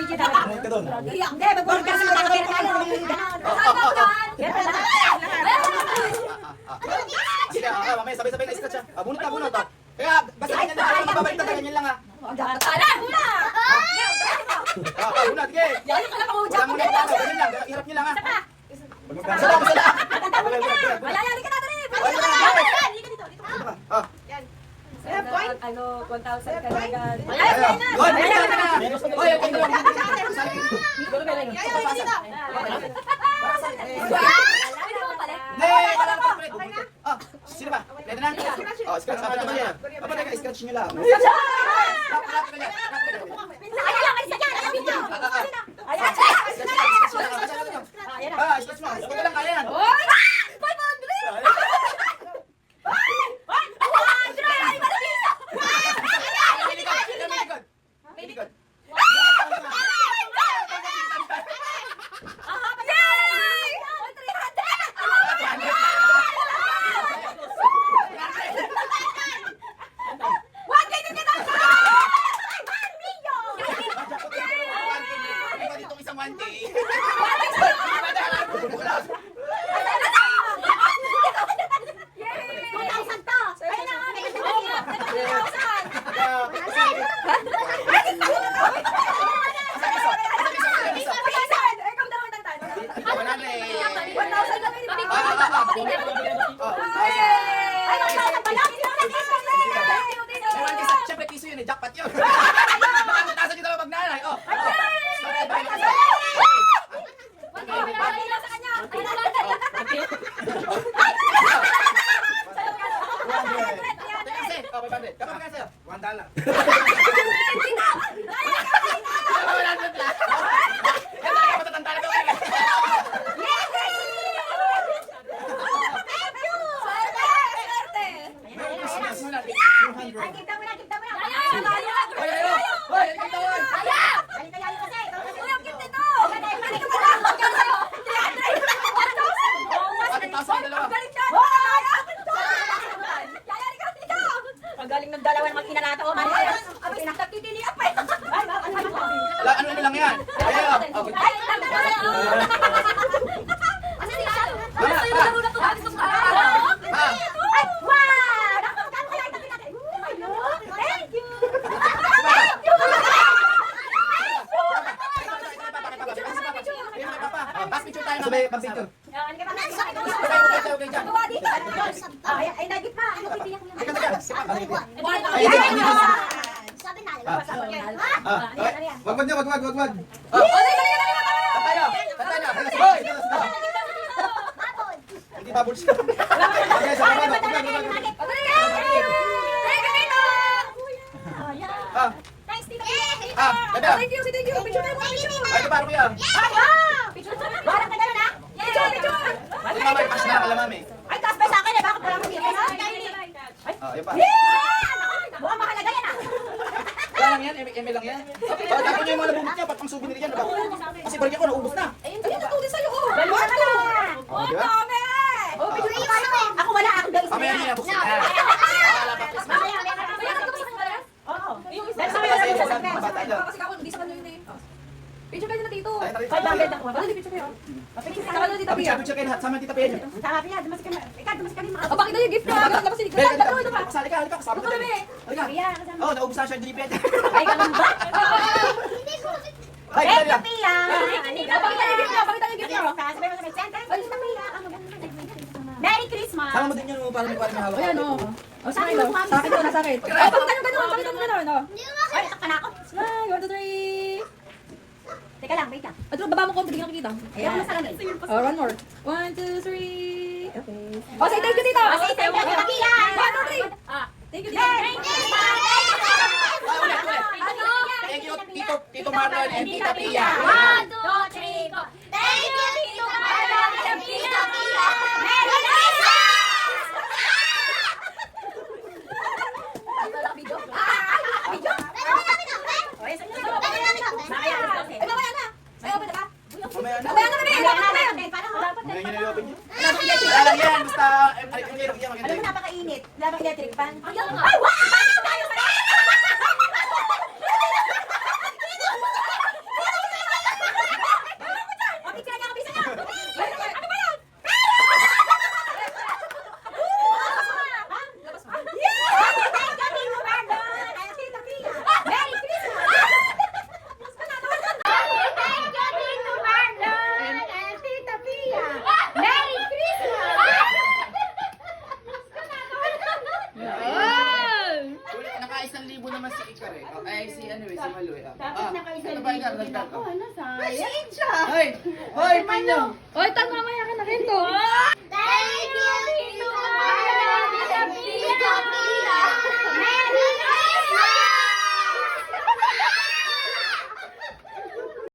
video dapat. Ano ka doon? Hindi, mag-podcast mo lang pera tayo. Sige, mamaya sabay-sabay na scratch ha. Bunot na, bunot ha. Kaya, basta ganyan lang, babalik na ganyan lang ha. Tara, hula! Bunot, sige. Yan ka na pang-uja Wala ko muna, dito. ganyan lang, hirap nyo lang ha. Saka. Wala, yari ka na rin. Ano, 1,000 ka na agad. Sino ba? Pwede na? Oh, scratch. Scratch nyo lang. Scratch mo. Huwag ka lang kaya yan. Siyempre, piso yun eh. Jackpot yun. Nakakatasan nyo daw magnanay. Oh. Galing ng dalawa ng kinalato. Ano pinakatitili up eh. Ano lang yan? Sabay, pag-picture. Ay, nagit pa. Ano pitiyak niya? Sabi na. Wag. Tatay na. Hoy! Hindi bubbles. Okay, sa baba. Thanks, Tita. Ganda. Thank you. Picture tayo. Ay, ito paano yan? Warang ka na. Picture. Ay, mama, pass na kala mami. Ay, taas pa sa akin eh. Bakit wala mo dito? Ayun pa. Mukhang mahalaga yan ah. Wala lang yan, ML lang yan. Tapos nyo yung mga nabubot niya, patang souvenir yan, diba? Kasi balik ako, naubos na. Ayun, natuloy sa'yo. Dalawa na lang. Oh, di ba? Dami. Ako wala. Ako guys. Mamaya niya, buksan na. Oo. Dahil sa kaya sa'yo, sa bata nyo. Kasi ako, hindi sa kanya yun eh. Picture kayo na dito. Ay, tayo. 500 ako. Ano picture kayo? Picture kayo na dito, Pia. Picture kayo, sama tita Pia nyo. Sama, Pia. Dumas ka na. Ikaw, dumas ka na. Oh, O, bakit na yung gift ka? Bakit na kasi? Ito pa. Kasali ka, halika, kasama Ito ka kami. din. Halika. Pia, kasama. Oo, naubos na siya, hindi Pia. Ay, ganun ba? Ay, Thank ganda. you, Pia. Pakita yung gift niyo. Pakita yung gift niyo. Sabay mo sa may center. Ay, sa Pia. Merry Christmas. Sama mo din yun, para may hawak. Ayan o. O, sa akin o. Sa akin to, nasa akin. Ay, pakita nyo ganun. Pakita mo ganun. O. Ay, takpan ako. Smile. 1, 2, 3. Teka lang, wait lang. At baba mo konti, hindi ka nakikita. Ayan. Oh, one more. 1, 2, 3. Okay. O, say thank you, tita. Say thank you, Tita Pia. 1, 2, 3. Thank you, tita. Thank you, Tito Marlon and Tita Pia. 1, 2, 3, go. Thank you, Tito Marlon and Tita Pia. Merry Christmas! Video? Video? Mamaya na. Mamaya na, mamaya na. Mamaya nyo na-open nyo. Wala lang yan, basta, Alam mo, napakainit. Labang electric fan. Ay, wow! ano, sayang. Hoy! Hoy, Pinyo! Oy, tan mamaya ka na rin to.